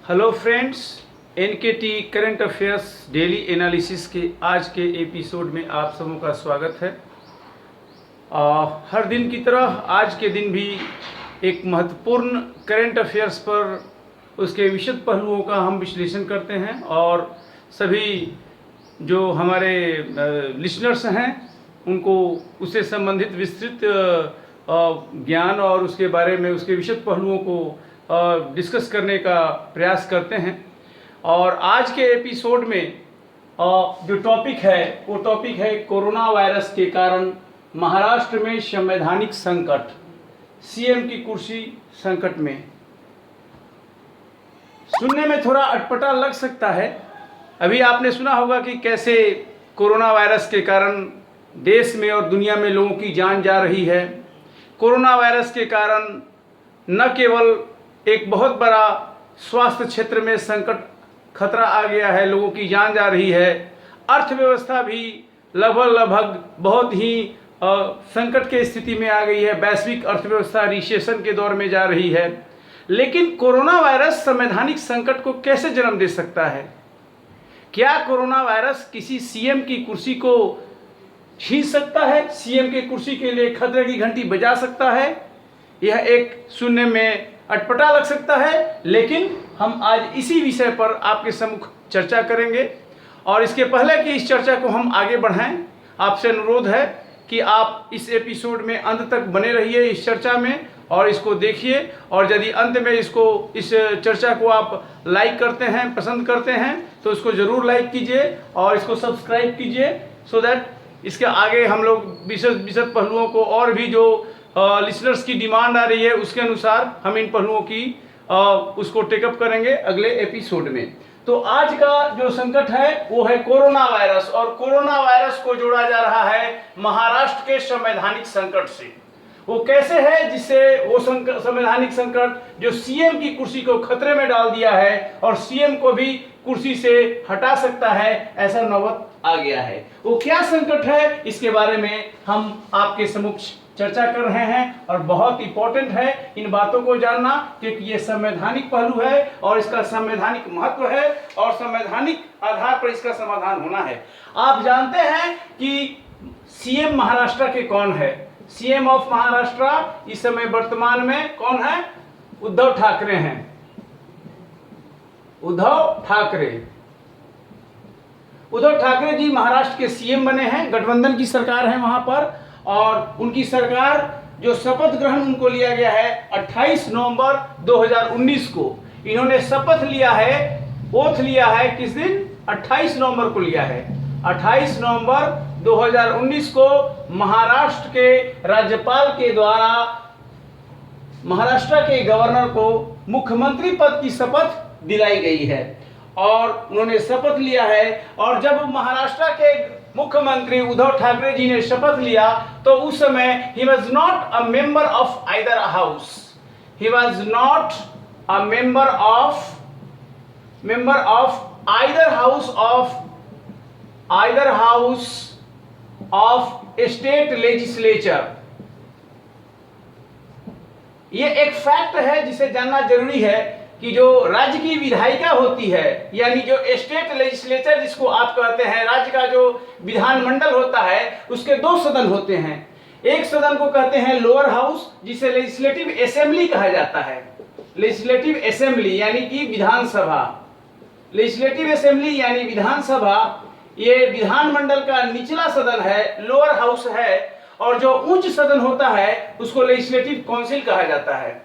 Hello friends, NKT current affairs daily analysis के आज के एपिसोड में आप सबों का स्वागत है। हर दिन की तरह आज के दिन भी एक महत्वपूर्ण करंट अफेयर्स पर उसके विशद पहलुओं का हम विश्लेषण करते हैं और सभी जो हमारे लिसनर्स हैं उनको उससे संबंधित विस्तृत ज्ञान और उसके बारे में उसके विशद पहलुओं को डिस्कस करने का प्रयास करते हैं। और आज के एपिसोड में जो टॉपिक है वो टॉपिक है कोरोना वायरस के कारण महाराष्ट्र में संवैधानिक संकट, सीएम की कुर्सी संकट में। सुनने में थोड़ा अटपटा लग सकता है। अभी आपने सुना होगा कि कैसे कोरोना वायरस के कारण देश में और दुनिया में लोगों की जान जा रही है। कोरोना वायरस के कारण न केवल एक बहुत बड़ा स्वास्थ्य क्षेत्र में संकट खतरा आ गया है, लोगों की जान जा रही है, अर्थव्यवस्था भी लगभग बहुत ही संकट के स्थिति में आ गई है। वैश्विक अर्थव्यवस्था रिसेशन के दौर में जा रही है। लेकिन कोरोना वायरस संवैधानिक संकट को कैसे जन्म दे सकता है? क्या कोरोना वायरस किसी सीएम की कुर्सी को छीन सकता है? सीएम की कुर्सी के लिए खतरे की घंटी बजा सकता है? यह एक सुनने में अटपटा लग सकता है, लेकिन हम आज इसी विषय पर आपके सम्मुख चर्चा करेंगे। और इसके पहले कि इस चर्चा को हम आगे बढ़ाएं, आपसे अनुरोध है कि आप इस एपिसोड में अंत तक बने रहिए इस चर्चा में और इसको देखिए। और यदि अंत में इस चर्चा को आप लाइक करते हैं, पसंद करते हैं, तो इसको ज़रूर लाइक कीजिए और इसको सब्सक्राइब कीजिए, सो दैट इसके आगे हम लोग विशद पहलुओं को और भी जो लिसनर्स की डिमांड आ रही है उसके अनुसार हम इन पहलुओं की उसको टेकअप करेंगे अगले एपिसोड में। तो आज का जो संकट है वो है कोरोना वायरस, और कोरोना वायरस को जोड़ा जा रहा है महाराष्ट्र के संवैधानिक संकट से। वो कैसे है जिससे वो संवैधानिक संकट जो सीएम की कुर्सी को खतरे में डाल दिया है और सीएम को भी कुर्सी से हटा सकता है, ऐसा नौबत आ गया है। वो क्या संकट है, इसके बारे में हम आपके समक्ष चर्चा कर रहे हैं। और बहुत इंपॉर्टेंट है इन बातों को जानना, क्योंकि ये संवैधानिक पहलू है और इसका संवैधानिक महत्व है और संवैधानिक आधार पर इसका समाधान होना है। आप जानते हैं कि सीएम महाराष्ट्र के कौन है? सीएम ऑफ महाराष्ट्र इस समय वर्तमान में कौन है? उद्धव ठाकरे हैं। उद्धव ठाकरे जी महाराष्ट्र के सीएम बने हैं। गठबंधन की सरकार है वहां पर, और उनकी सरकार जो शपथ ग्रहण उनको लिया गया है 28 नवंबर 2019 को। इन्होंने शपथ लिया है, ओथ लिया है, किस दिन? 28 नवंबर को लिया है। 28 नवंबर 2019 को महाराष्ट्र के राज्यपाल के द्वारा महाराष्ट्र के गवर्नर को मुख्यमंत्री पद की शपथ दिलाई गई है और उन्होंने शपथ लिया है। और जब महाराष्ट्र के मुख्यमंत्री उद्धव ठाकरे जी ने शपथ लिया तो उस समय he was not a member of either house. He was not a member of state legislature. ये एक फैक्ट है जिसे जानना जरूरी है कि जो राज्य की विधायिका होती है, यानी जो स्टेट लेजिस्लेचर जिसको आप कहते हैं, राज्य का जो विधानमंडल होता है, उसके दो सदन होते हैं। एक सदन को कहते हैं लोअर हाउस, जिसे लेजिस्लेटिव असेंबली कहा जाता है। लेजिस्लेटिव असेंबली यानी कि विधानसभा। लेजिस्लेटिव असेंबली यानी विधानसभा, ये विधानमंडल का निचला सदन है, लोअर हाउस है। और जो उच्च सदन होता है उसको लेजिस्लेटिव काउंसिल कहा जाता है।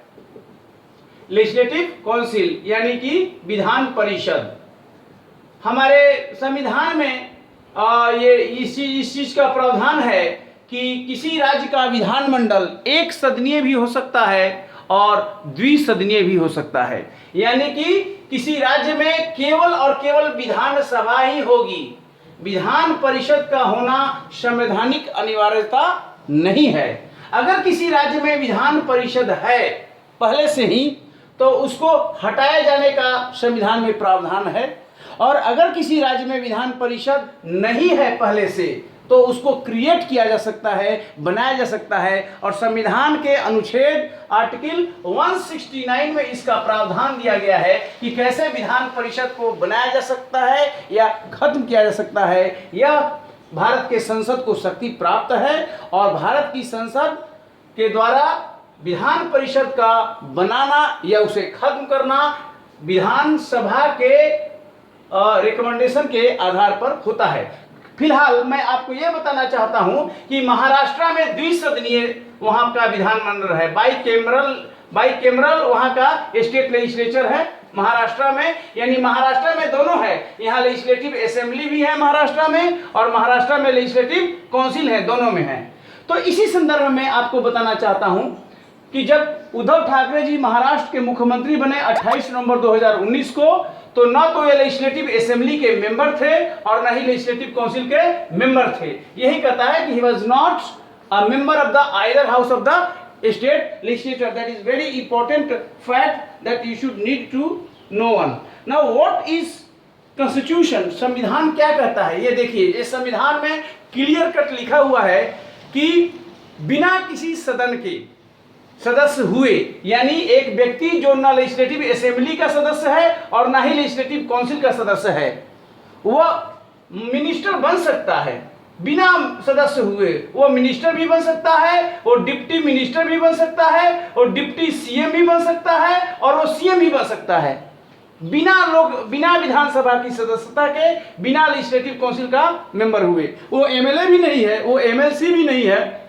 लेजिस्लेटिव काउंसिल यानी कि विधान परिषद। हमारे संविधान में ये इस चीज का प्रावधान है कि किसी राज्य का विधानमंडल एक सदनीय भी हो सकता है और द्विसदनीय भी हो सकता है। यानी कि किसी राज्य में केवल और केवल विधानसभा ही होगी, विधान परिषद का होना संवैधानिक अनिवार्यता नहीं है। अगर किसी राज्य में विधान परिषद है पहले से ही, तो उसको हटाए जाने का संविधान में प्रावधान है। और अगर किसी राज्य में विधान परिषद नहीं है पहले से, तो उसको क्रिएट किया जा सकता है, बनाया जा सकता है। और संविधान के अनुच्छेद आर्टिकल 169 में इसका प्रावधान दिया गया है कि कैसे विधान परिषद को बनाया जा सकता है या खत्म किया जा सकता है। यह भारत के संसद को शक्ति प्राप्त है और भारत की संसद के द्वारा विधान परिषद का बनाना या उसे खत्म करना विधानसभा के रिकमेंडेशन के आधार पर होता है। फिलहाल मैं आपको यह बताना चाहता हूं कि महाराष्ट्र में द्विसदनीय वहां का विधानमंडल है, बाइकेमरल वहां का स्टेट लेजिस्लेचर है महाराष्ट्र में, यानी महाराष्ट्र में दोनों है। यहाँ लेजिस्लेटिव असेंबली भी है महाराष्ट्र में और महाराष्ट्र में लेजिस्लेटिव काउंसिल है, दोनों में है। तो इसी संदर्भ में आपको बताना चाहता हूं कि जब उद्धव ठाकरे जी महाराष्ट्र के मुख्यमंत्री बने 28 नवंबर 2019 को, तो न तो ये लेजिस्लेटिव असेंबली के मेंबर थे और न ही लेजिस्लेटिव काउंसिल के मेंबर थे। यही कहता है कि he was not a member of the either house of the state legislature. That is very important fact that you should need to know one. Now what is constitution, संविधान क्या कहता है ये देखिए। इस संविधान में क्लियर कट लिखा हुआ है कि बिना किसी सदन के सदस्य हुए, यानी एक व्यक्ति जो न लेजिस्लेटिव असेंबली का सदस्य है और न ही लेजिस्लेटिव काउंसिल का सदस्य है, वह मिनिस्टर बन सकता है। बिना सदस्य हुए वो मिनिस्टर भी बन सकता है, वो डिप्टी मिनिस्टर भी बन सकता है, वो डिप्टी सीएम भी बन सकता है और वो सीएम भी बन सकता है। बिना विधानसभा की सदस्यता के, बिना लेजिस्लेटिव काउंसिल का मेंबर हुए। वो एमएलए भी नहीं है, वो एमएलसी भी नहीं है,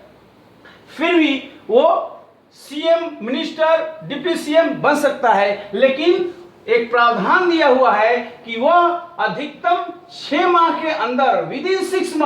फिर भी वो सीएम, मिनिस्टर, डिप्टी सीएम बन सकता है। लेकिन एक प्रावधान दिया हुआ है कि वह अधिकतम 6 माह के अंदर विदिन 6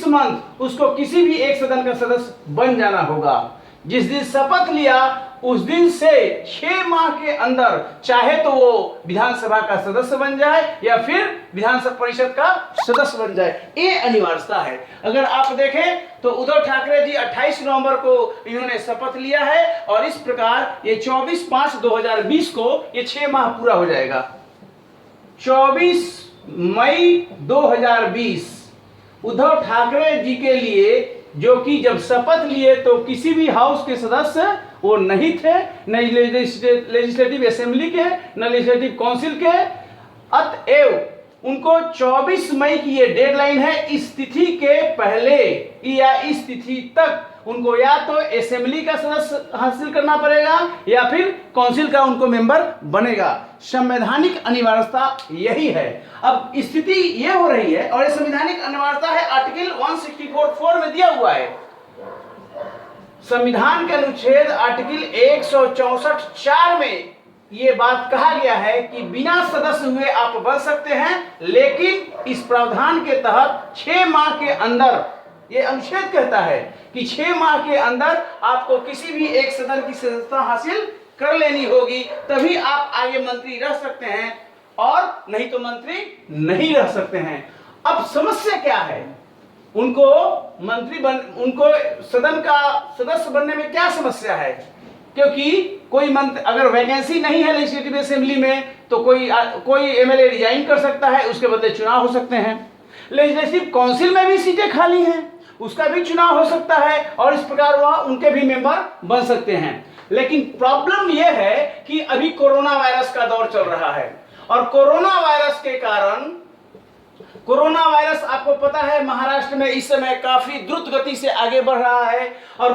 मंथ उसको किसी भी एक सदन का सदस्य बन जाना होगा। जिस दिन शपथ लिया उस दिन से 6 माह के अंदर चाहे तो वो विधानसभा का सदस्य बन जाए या फिर विधानसभा परिषद का सदस्य बन जाए, ये अनिवार्यता है। अगर आप देखें तो उद्धव ठाकरे जी 28 नवंबर को इन्होंने शपथ लिया है और इस प्रकार ये 24/5/2020 को ये 6 माह पूरा हो जाएगा। 24 मई 2020 उद्धव ठाकरे जी के लिए, जो कि जब शपथ लिए तो किसी भी हाउस के सदस्य वो नहीं थे, न लेजिस्लेटिव असेंबली के न लेजिस्लेटिव काउंसिल के। अतएव उनको 24 मई की ये डेडलाइन है। इस तिथि के पहले या इस तिथि तक उनको या तो असेंबली का सदस्य हासिल करना पड़ेगा या फिर काउंसिल का उनको मेंबर बनेगा। संवैधानिक अनिवार्यता यही है। अब स्थिति ये हो रही है और संवैधानिक अनिवार्यता है आर्टिकल 164(4) में दिया हुआ है। संविधान के अनुच्छेद आर्टिकल 164(4) में ये बात कहा गया है कि बिना सदस्य हुए आप बन सकते हैं, लेकिन इस प्रावधान के तहत 6 माह के अंदर, ये अनुच्छेद कहता है कि 6 माह के अंदर आपको किसी भी एक सदन की सदस्यता हासिल कर लेनी होगी, तभी आप आगे मंत्री रह सकते हैं और नहीं तो मंत्री नहीं रह सकते हैं। अब समस्या क्या है? उनको सदन का सदस्य बनने में क्या समस्या है? क्योंकि कोई मंत्री, अगर वैकेंसी नहीं है लेजिस्लेटिव असेंबली में तो कोई एमएलए रिजाइन कर सकता है, उसके बदले चुनाव हो सकते हैं। लेजिस्लेटिव काउंसिल में भी सीटें खाली हैं, उसका भी चुनाव हो सकता है और इस प्रकार वह उनके भी मेंबर बन सकते हैं। लेकिन प्रॉब्लम यह है कि अभी कोरोना वायरस का दौर चल रहा है और कोरोना वायरस के कारण, कोरोना वायरस आपको पता है महाराष्ट्र में इस समय काफी द्रुत गति से आगे बढ़ रहा है और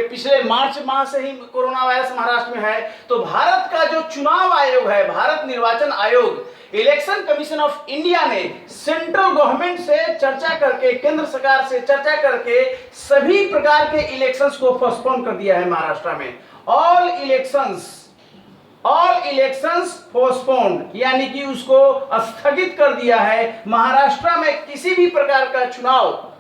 पिछले मार्च माह से ही कोरोना वायरस महाराष्ट्र में है। तो भारत का जो चुनाव आयोग है, भारत निर्वाचन आयोग, इलेक्शन कमीशन ऑफ इंडिया ने सेंट्रल गवर्नमेंट से चर्चा करके, केंद्र सरकार से चर्चा करके सभी प्रकार के इलेक्शंस को पोस्टपोन कर दिया है महाराष्ट्र में। ऑल इलेक्शंस पोस्टपोन्ड, यानी कि उसको स्थगित कर दिया है। महाराष्ट्र में किसी भी प्रकार का चुनाव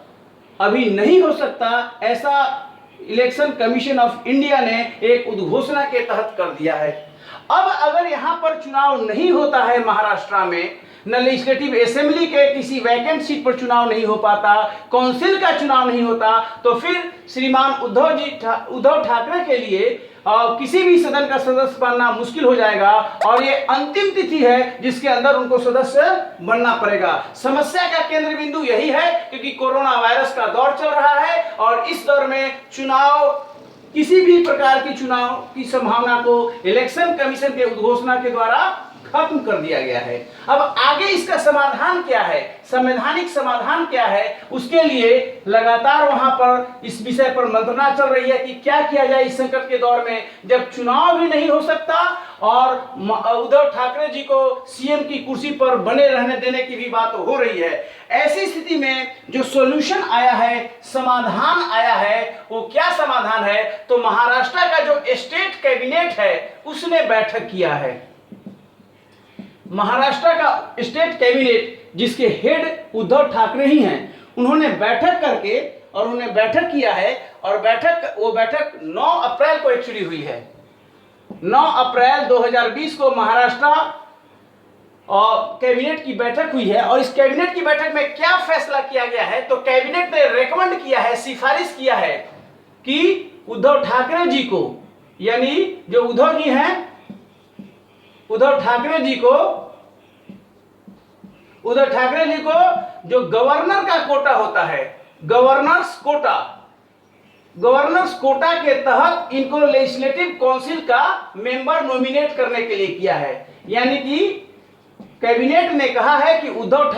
अभी नहीं हो सकता, ऐसा इलेक्शन कमीशन ऑफ इंडिया ने एक उद्घोषणा के तहत कर दिया है। अब अगर यहां पर चुनाव नहीं होता है महाराष्ट्र में, न लेजिस्लेटिव असेंबली के किसी वैकेंट सीट पर चुनाव नहीं हो पाता, काउंसिल का चुनाव नहीं होता, तो फिर श्रीमान उद्धव ठाकरे के लिए किसी भी सदन का सदस्य बनना मुश्किल हो जाएगा और ये अंतिम तिथि है जिसके अंदर उनको सदस्य बनना पड़ेगा। समस्या का केंद्र बिंदु यही है क्योंकि कोरोना वायरस का दौर चल रहा है और इस दौर में चुनाव, किसी भी प्रकार की चुनाव की संभावना को इलेक्शन कमीशन के उद्घोषणा के द्वारा खत्म कर दिया गया है। अब आगे इसका समाधान क्या है, संवैधानिक समाधान क्या है, उसके लिए लगातार वहां पर इस विषय पर मंत्रणा चल रही है कि क्या किया जाए इस संकट के दौर में जब चुनाव भी नहीं हो सकता और उद्धव ठाकरे जी को सीएम की कुर्सी पर बने रहने देने की भी बात हो रही है। ऐसी स्थिति में जो सॉल्यूशन आया है, समाधान आया है, वो क्या समाधान है, तो महाराष्ट्र का जो स्टेट कैबिनेट है उसने बैठक किया है। महाराष्ट्र का स्टेट कैबिनेट जिसके हेड उद्धव ठाकरे ही हैं, उन्होंने बैठक करके और उन्होंने बैठक किया है और वो बैठक 9 अप्रैल को एक्चुअली हुई है। 9 अप्रैल 2020 को महाराष्ट्र और कैबिनेट की बैठक हुई है और इस कैबिनेट की बैठक में क्या फैसला किया गया है, तो कैबिनेट ने रेकमेंड किया है, सिफारिश किया है कि उद्धव ठाकरे जी को, यानी जो उद्धव जी हैं, उद्धव ठाकरे जी को जो गवर्नर का कोटा होता है, गवर्नर्स कोटा के तहत इनको लेजिस्लेटिव काउंसिल का मेंबर नॉमिनेट करने के लिए किया है। यानी कि कैबिनेट ने कहा है कि उद्धव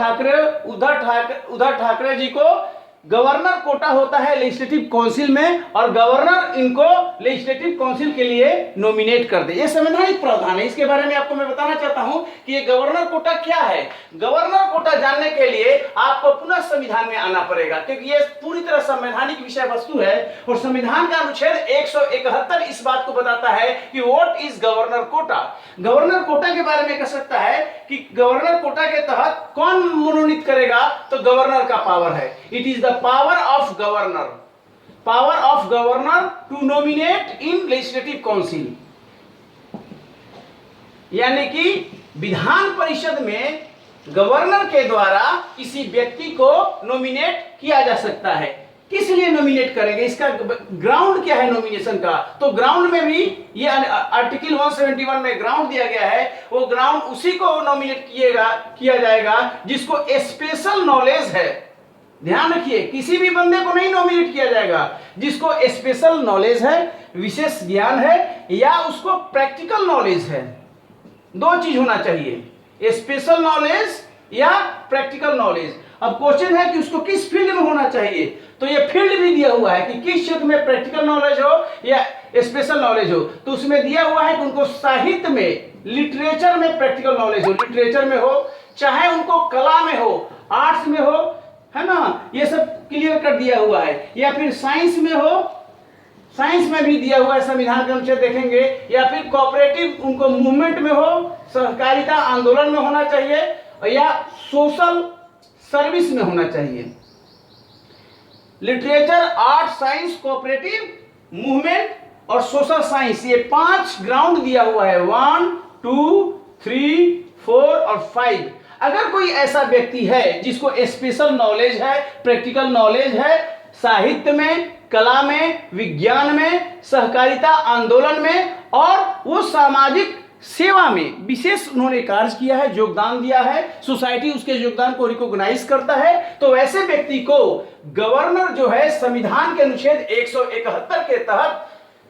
ठाकरे जी को गवर्नर कोटा होता है लेजिस्लेटिव काउंसिल में और गवर्नर इनको लेजिस्लेटिव काउंसिल के लिए नॉमिनेट कर दे। ये संवैधानिक प्रावधान है। इसके बारे में आपको मैं बताना चाहता हूं कि ये गवर्नर कोटा क्या है। गवर्नर कोटा जानने के लिए आपको पुनः संविधान में आना पड़ेगा क्योंकि ये पूरी तरह संवैधानिक विषय वस्तु है और संविधान का अनुच्छेद 171 इस बात को बताता है कि what is governor quota. Governor quota के बारे में कह सकता है कि गवर्नर कोटा के तहत कौन मनोनीत करेगा, तो गवर्नर का पावर है। It is the power of governor to nominate in legislative council। यानी कि विधान परिषद में गवर्नर के द्वारा किसी व्यक्ति को नॉमिनेट किया जा सकता है। किस लिए नॉमिनेट करेंगे, इसका ग्राउंड क्या है नॉमिनेशन का, तो ग्राउंड में भी ये आर्टिकल 171 में ग्राउंड दिया गया है। वो ग्राउंड उसी को नॉमिनेट किया जाएगा जिसको स्पेशल नॉलेज है। ध्यान रखिए, किसी भी बंदे को नहीं नॉमिनेट किया जाएगा जिसको स्पेशल नॉलेज है, विशेष ज्ञान है या उसको प्रैक्टिकल नॉलेज है। 2 चीज होना चाहिए, स्पेशल नॉलेज या प्रैक्टिकल नॉलेज। अब क्वेश्चन है कि उसको किस फील्ड में होना चाहिए, तो ये फील्ड भी दिया हुआ है कि किस क्षेत्र में प्रैक्टिकल नॉलेज हो या स्पेशल नॉलेज हो। तो उसमें दिया हुआ है कि उनको साहित्य में, लिटरेचर में प्रैक्टिकल नॉलेज हो, लिटरेचर में हो, चाहे उनको कला में हो, आर्ट्स में हो, है ना, ये सब क्लियर कर दिया हुआ है, या फिर साइंस में हो, साइंस में भी दिया हुआ है, संविधान के अनुच्छेद देखेंगे, या फिर कोऑपरेटिव उनको मूवमेंट में हो, सहकारिता आंदोलन में होना चाहिए या सोशल सर्विस में होना चाहिए। Literature, art, science, cooperative movement और सोशल साइंस, ये 5 ग्राउंड दिया हुआ है, 1, 2, 3, 4 और 5। अगर कोई ऐसा व्यक्ति है जिसको स्पेशल नॉलेज है, प्रैक्टिकल नॉलेज है, साहित्य में, कला में, विज्ञान में, सहकारिता आंदोलन में और वो सामाजिक सेवा में विशेष उन्होंने कार्य किया है, योगदान दिया है, सोसाइटी उसके योगदान को रिकॉग्नाइज करता है, तो ऐसे व्यक्ति को गवर्नर जो है संविधान के अनुच्छेद 171 के तहत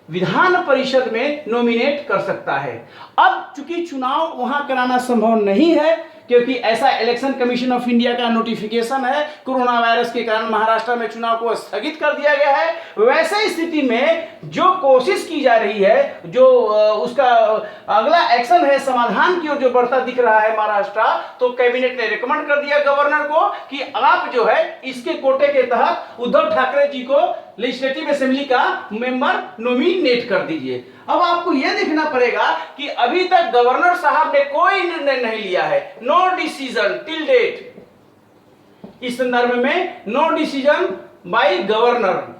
विधान परिषद में नॉमिनेट कर सकता है। अब चूंकि चुनाव वहां कराना संभव नहीं है क्योंकि ऐसा इलेक्शन कमीशन ऑफ इंडिया का नोटिफिकेशन है, कोरोना वायरस के कारण महाराष्ट्र में चुनाव को स्थगित कर दिया गया है। वैसे स्थिति में जो कोशिश की जा रही है, जो उसका अगला एक्शन है समाधान की ओर जो बढ़ता दिख रहा है महाराष्ट्र, तो कैबिनेट ने रिकमेंड कर दिया गवर्नर को कि आप जो है इसके कोटे के तहत उद्धव ठाकरे जी को लेजिस्लेटिव असेंबली का मेंबर नॉमिनेट कर दीजिए। अब आपको यह देखना पड़ेगा कि अभी तक गवर्नर साहब ने कोई निर्णय नहीं लिया है, नो डिसीजन टिल डेट। इस संदर्भ में नो डिसीजन बाय गवर्नर,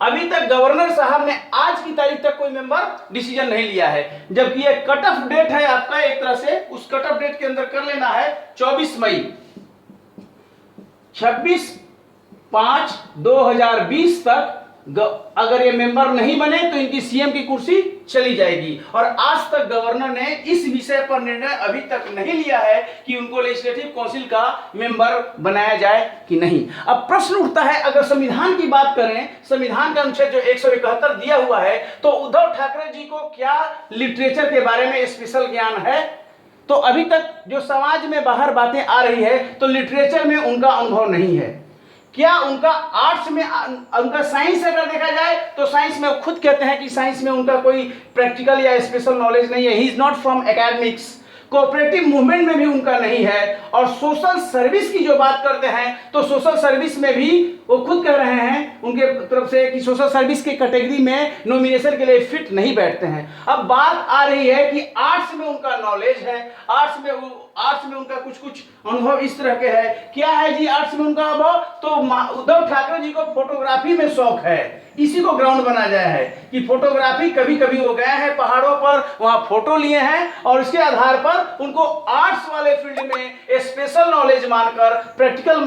अभी तक गवर्नर साहब ने आज की तारीख तक कोई मेंबर डिसीजन नहीं लिया है, जबकि ये कट ऑफ डेट है आपका, एक तरह से उस कट ऑफ डेट के अंदर कर लेना है 24 मई। 26/5/2020 तक अगर ये मेंबर नहीं बने तो इनकी सीएम की कुर्सी चली जाएगी। और आज तक गवर्नर ने इस विषय पर निर्णय अभी तक नहीं लिया है कि उनको लेजिस्लेटिव काउंसिल का मेंबर बनाया जाए कि नहीं। अब प्रश्न उठता है, अगर संविधान की बात करें, संविधान का अनुच्छेद जो 171 दिया हुआ है, तो उद्धव ठाकरे जी को क्या लिटरेचर के बारे में स्पेशल ज्ञान है? तो अभी तक जो समाज में बाहर बातें आ रही है, तो लिटरेचर में उनका अनुभव नहीं है। क्या उनका आर्ट्स में, उनका साइंस अगर देखा जाए तो साइंस में वो खुद कहते हैं कि साइंस में उनका कोई प्रैक्टिकल या स्पेशल नॉलेज नहीं है। He is not from academics. Cooperative movement में भी उनका नहीं है। और सोशल सर्विस की जो बात करते हैं, तो सोशल सर्विस में भी वो खुद कह रहे हैं उनके तरफ से कि सोशल सर्विस के कैटेगरी में नॉमिनेशन के लिए फिट नहीं बैठते हैं। अब बात आ रही है कि आर्ट्स में उनका नॉलेज है, आर्ट्स में उनका कुछ अनुभव इस तरह के है। क्या है जी आर्ट्स में उनका अनुभव? तो उद्धव ठाकरे जी को फोटोग्राफी में शौक है। इसी को ग्राउंड बना जाए है कि फोटोग्राफी, कभी कभी वो गए हैं पहाड़ों पर, वहां फोटो लिए हैं और इसके आधार पर उनको आर्ट्स वाले फील्ड में स्पेशल नॉलेज मानकर, प्रैक्टिकल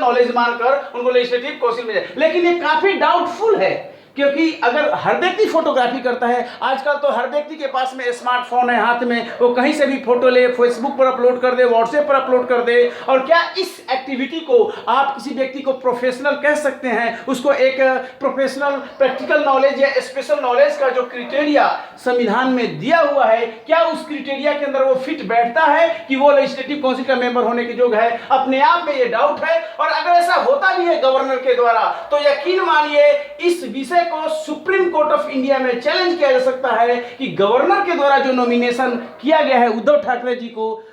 नॉलेज मानकर उनको लेजिस्लेटिव काउंसिल में जाए। लेकिन ये काफी डाउटफुल है, क्योंकि अगर हर व्यक्ति फोटोग्राफी करता है, आजकल तो हर व्यक्ति के पास में स्मार्टफोन है हाथ में, वो कहीं से भी फोटो ले, फेसबुक पर अपलोड कर दे, व्हाट्सएप पर अपलोड कर दे। और क्या इस एक्टिविटी को आप किसी व्यक्ति को प्रोफेशनल कह सकते हैं? उसको एक प्रोफेशनल प्रैक्टिकल नॉलेज या स्पेशल नॉलेज का जो क्राइटेरिया संविधान में दिया हुआ है, क्या उस क्राइटेरिया के अंदर वो फिट बैठता है कि वो लेजिस्लेटिव काउंसिल का मेंबर होने के योग्य है? अपने आप में ये डाउट है। और अगर ऐसा होता भी है गवर्नर के द्वारा, तो यकीन मानिए इस विषय को सुप्रीम कोर्ट ऑफ इंडिया में चैलेंज किया जा सकता है कि गवर्नर के द्वारा जो नॉमिनेशन किया गया है उद्धव ठाकरे जी को,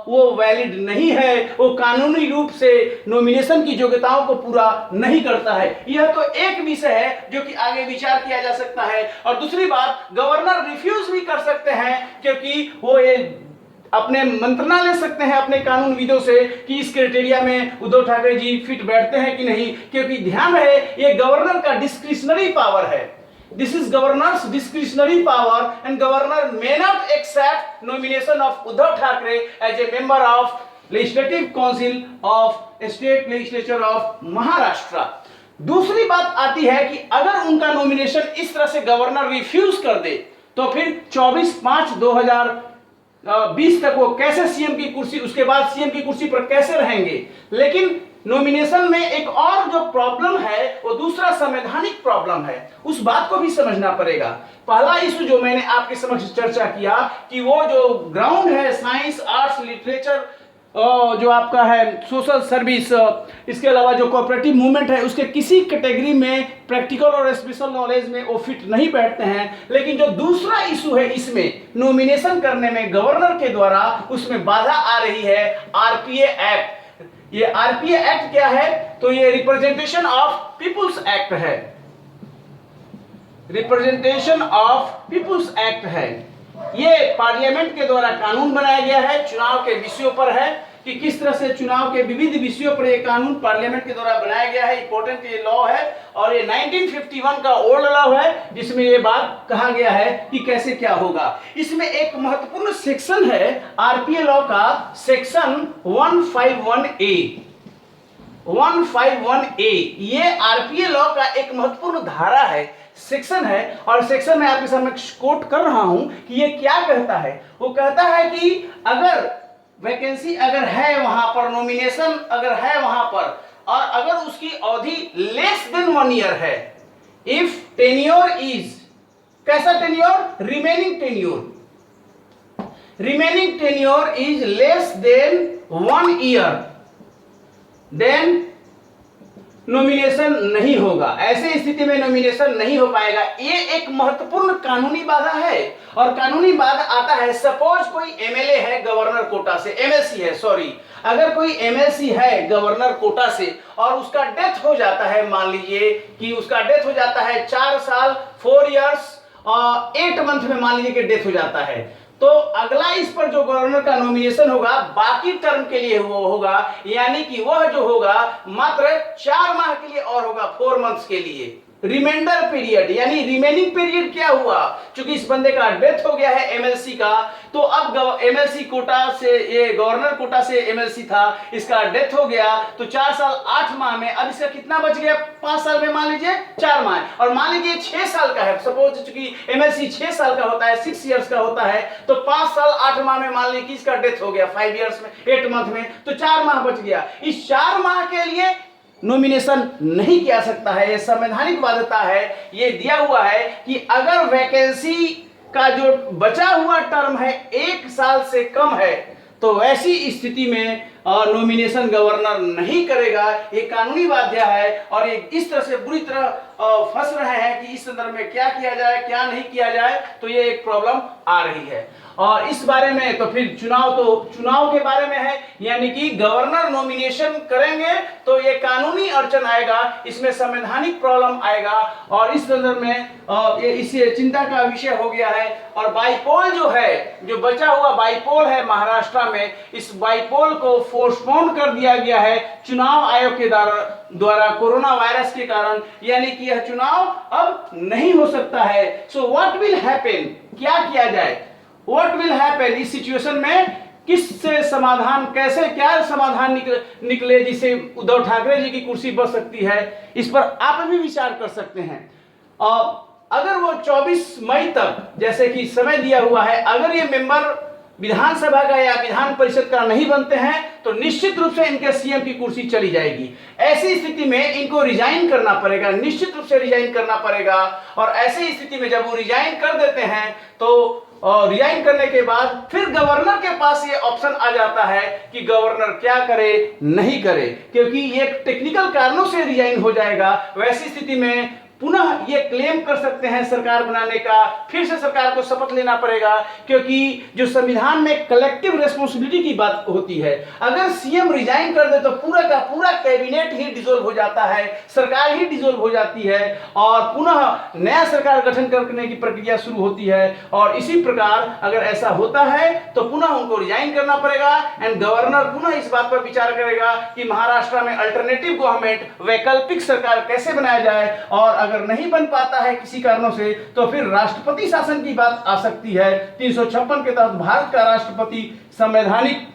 वो वैलिड नहीं है, वो कानूनी रूप से नॉमिनेशन की योग्यताओं को पूरा नहीं करता है। यह तो एक विषय है जो कि आगे विचार किया जा सकता है। और दूसरी बात, गवर्नर रिफ्यूज भी कर सकते हैं, क्योंकि वो ये अपने मंत्रणा ले सकते हैं अपने कानूनविदों से कि इस क्राइटेरिया में उद्धव ठाकरे जी फिट बैठते हैं कि नहीं। क्योंकि ध्यान रहे, ये गवर्नर का डिस्क्रिशनरी पावर है। This is governor's discretionary power and governor may not accept nomination of Uddhav Thackeray as a member of legislative council of state legislature of Maharashtra. दूसरी बात आती है कि अगर उनका नॉमिनेशन इस तरह से गवर्नर रिफ्यूज कर दे, तो फिर 24/5/2020 तक वो कैसे सीएम की कुर्सी, उसके बाद सीएम की कुर्सी पर कैसे रहेंगे? लेकिन नॉमिनेशन में एक और जो प्रॉब्लम है, वो दूसरा संवैधानिक प्रॉब्लम है, उस बात को भी समझना पड़ेगा। पहला इशू जो मैंने आपके समक्ष चर्चा किया कि वो जो ग्राउंड है साइंस, आर्ट्स, लिटरेचर, जो आपका है सोशल सर्विस, इसके अलावा जो कोऑपरेटिव मूवमेंट है, उसके किसी कैटेगरी में प्रैक्टिकल और स्पेशल नॉलेज में वो फिट नहीं बैठते हैं। लेकिन जो दूसरा इशू है इसमें नॉमिनेशन करने में गवर्नर के द्वारा, उसमें बाधा आ रही है आरपीए एक्ट। ये आरपीए एक्ट क्या है? तो ये रिप्रेजेंटेशन ऑफ पीपुल्स एक्ट है, रिप्रेजेंटेशन ऑफ पीपुल्स एक्ट है। ये पार्लियामेंट के द्वारा कानून बनाया गया है, चुनाव के विषयों पर है कि किस तरह से चुनाव के विविध विषयों पर यह कानून पार्लियामेंट के द्वारा बनाया गया है। इंपॉर्टेंट ये लॉ है और ये 1951 का ओल्ड लॉ है, जिसमें ये बात कहा गया है कि कैसे क्या होगा। इसमें एक महत्वपूर्ण सेक्शन है आरपीए लॉ का, सेक्शन 151A। 151A ये आरपीए लॉ का एक महत्वपूर्ण धारा है, सेक्शन है। और सेक्शन में आपके सामने कोट कर रहा हूं कि ये क्या कहता है। वो कहता है कि अगर वैकेंसी अगर है वहां पर, नॉमिनेशन अगर है वहां पर, और अगर उसकी अवधि लेस देन 1 ईयर है, इफ टेन्योर इज, कैसा tenure? Remaining tenure is less than 1 year, then nomination नहीं होगा। ऐसे स्थिति में नॉमिनेशन नहीं हो पाएगा। ये एक महत्वपूर्ण कानूनी बाधा है। और कानूनी बाधा आता है, सपोज कोई एमएलए है गवर्नर कोटा से, एमएलसी है सॉरी, अगर कोई एमएलसी है गवर्नर कोटा से और उसका डेथ हो जाता है, मान लीजिए कि उसका डेथ हो जाता है 4 साल 4 इयर्स और 8 मंथ में मान लीजिए कि डेथ हो जाता है, तो अगला इस पर जो गवर्नर का नॉमिनेशन होगा बाकी टर्म के लिए वो होगा, यानी कि वह जो होगा मात्र 4 माह के लिए और होगा, 4 मंथ्स के लिए। रिमाइंडर पीरियड यानी रिमेनिंग पीरियड क्या हुआ, क्योंकि इस बंदे का डेथ हो गया है एमएलसी का, तो अब एमएलसी कोटा से, ये गवर्नर कोटा से एमएलसी था, इसका डेथ हो गया, तो 4 साल 8 माह में अब इसका कितना बच गया, 5 साल में मान लीजिए 4 माह, और मान लीजिए 6 साल का है, सपोज चूंकि एमएलसी 6 साल का होता है, 6 इयर्स का होता है, तो 5 साल 8 माह में मान लीजिए कि इसका डेथ हो गया 5 इयर्स में, 8 मंथ में, तो 4 माह बच गया। इस 4 माह के लिए नॉमिनेशन नहीं किया सकता है, यह संवैधानिक बाध्यता है। यह दिया हुआ है कि अगर वैकेंसी का जो बचा हुआ टर्म है 1 साल से कम है, तो ऐसी स्थिति में नॉमिनेशन गवर्नर नहीं करेगा। ये कानूनी बाध्य है और ये इस तरह से बुरी तरह फंस रहे हैं कि इस संदर्भ में क्या किया जाए क्या नहीं किया जाए, तो ये एक प्रॉब्लम आ रही है। और इस बारे में तो फिर चुनाव के बारे में है, यानी कि गवर्नर नॉमिनेशन करेंगे तो ये कानूनी अड़चन आएगा, इसमें संवैधानिक प्रॉब्लम आएगा, और इस संदर्भ में ये इसे चिंता का विषय हो गया है। और बाईपोल जो है, जो बचा हुआ बाईपोल है महाराष्ट्र में, इस बाईपोल को पोस्टपोन कर दिया गया है चुनाव आयोग के द्वारा कोरोना वायरस के कारण, यानी कि यह चुनाव अब नहीं हो सकता है। सो व्हाट विल हैपन, क्या किया जाए, व्हाट विल हैपन इस सिचुएशन में, किससे समाधान, कैसे क्या समाधान निकले जिससे उद्धव ठाकरे जी की कुर्सी बच सकती है, इस पर आप भी विचार कर सकते हैं। अगर वो 24 मई तक जैसे कि समय दिया हुआ है, अगर ये मेंबर विधानसभा का या विधान परिषद का नहीं बनते हैं तो निश्चित रूप से इनके सीएम की कुर्सी चली जाएगी। ऐसी स्थिति में इनको रिजाइन करना पड़ेगा, निश्चित रूप से रिजाइन करना पड़ेगा। और ऐसी स्थिति में जब वो रिजाइन कर देते हैं तो रिजाइन करने के बाद फिर गवर्नर के पास ये ऑप्शन आ जाता है कि गवर्नर क्या करे नहीं करे, क्योंकि ये टेक्निकल कारणों से रिजाइन हो जाएगा। वैसी स्थिति में पुनः ये क्लेम कर सकते हैं सरकार बनाने का, फिर से सरकार को शपथ लेना पड़ेगा, क्योंकि जो संविधान में कलेक्टिव रिस्पांसिबिलिटी की बात होती है, अगर सीएम रिजाइन कर दे तो पूरा का पूरा कैबिनेट ही डिसॉल्व हो जाता है, सरकार ही डिसॉल्व हो जाती है और पुनः नया सरकार गठन करने की प्रक्रिया शुरू होती है। और इसी प्रकार अगर ऐसा होता है तो पुनः उनको रिजाइन करना पड़ेगा एंड गवर्नर पुनः इस बात पर विचार करेगा कि महाराष्ट्र में अल्टरनेटिव गवर्नमेंट, वैकल्पिक सरकार कैसे बनाया जाए, और अगर नहीं बन पाता है किसी कारणों से तो फिर राष्ट्रपति शासन की बात आ सकती है। 356 के तहत भारत का राष्ट्रपति संवैधानिक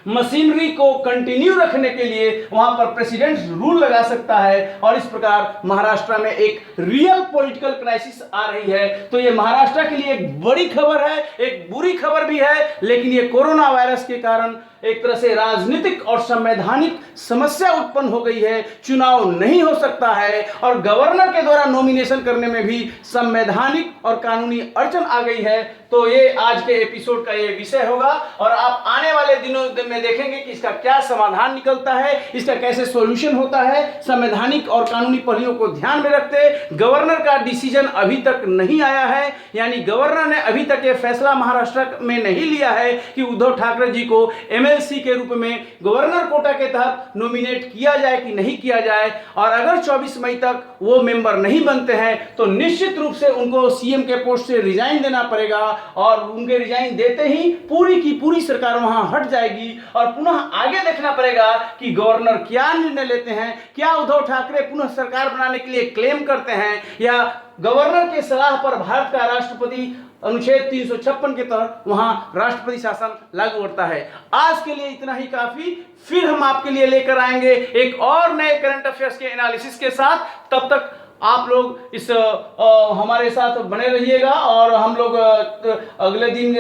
मशीनरी को कंटिन्यू रखने के लिए वहां पर प्रेसिडेंट रूल लगा सकता है, और इस प्रकार महाराष्ट्र में एक रियल पॉलिटिकल क्राइसिस आ रही है। तो ये महाराष्ट्र के लिए एक बड़ी खबर है, एक बुरी खबर भी है, लेकिन ये कोरोना वायरस के कारण एक तरह से राजनीतिक और संवैधानिक समस्या उत्पन्न हो गई है। चुनाव नहीं हो सकता है और गवर्नर के द्वारा नॉमिनेशन करने में भी संवैधानिक और कानूनी अड़चन आ गई है। तो ये आज के एपिसोड का ये विषय होगा और आप आने वाले दिनों में देखेंगे कि इसका क्या समाधान निकलता है, इसका कैसे सॉल्यूशन होता है, संवैधानिक और कानूनी पहलुओं को ध्यान में रखते। गवर्नर का डिसीजन अभी तक नहीं आया है, यानी गवर्नर ने अभी तक ये फैसला महाराष्ट्र में नहीं लिया है कि उद्धव ठाकरे जी को एमएलसी के रूप में गवर्नर कोटा के तहत नॉमिनेट किया जाए कि नहीं किया जाए। और अगर 24 मई तक वो मेंबर नहीं बनते हैं तो निश्चित रूप से उनको सीएम के पोस्ट से रिजाइन देना पड़ेगा, और उनके रिजाइन देते ही पूरी की पूरी सरकार वहां हट जाएगी और पुनः आगे देखना पड़ेगा कि गवर्नर क्या निर्णय लेते हैं, क्या उद्धव ठाकरे पुनः सरकार बनाने के लिए क्लेम करते हैं, या गवर्नर के सलाह पर भारत का राष्ट्रपति अनुच्छेद 356 के तहत वहां राष्ट्रपति शासन लागू होता है। आज के लिए इतना ही काफी, फिर हम आपके लिए लेकर आएंगे एक और नए करंट अफेयर्स के एनालिसिस के साथ। तब तक आप लोग इस हमारे साथ बने रहिएगा और हम लोग अगले दिन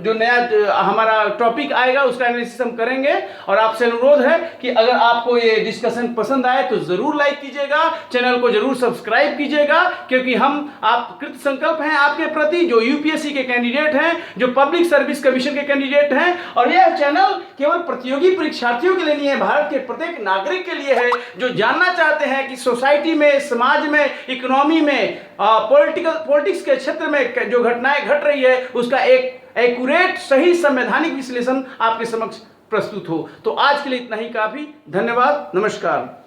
जो नया हमारा टॉपिक आएगा उसका एनालिसिस हम करेंगे। और आपसे अनुरोध है कि अगर आपको ये डिस्कशन पसंद आए तो जरूर लाइक कीजिएगा, चैनल को जरूर सब्सक्राइब कीजिएगा, क्योंकि हम आप कृत संकल्प हैं आपके प्रति, जो यूपीएससी के कैंडिडेट हैं, जो पब्लिक सर्विस कमीशन के कैंडिडेट हैं। और यह चैनल केवल प्रतियोगी परीक्षार्थियों के लिए नहीं है, भारत के प्रत्येक नागरिक के लिए है जो जानना चाहते हैं कि सोसाइटी में, समाज में, इकोनॉमी में, पॉलिटिक्स के क्षेत्र में जो घटनाएं घट रही है उसका एक एक्यूरेट, सही संवैधानिक विश्लेषण आपके समक्ष प्रस्तुत हो। तो आज के लिए इतना ही काफी। धन्यवाद, नमस्कार।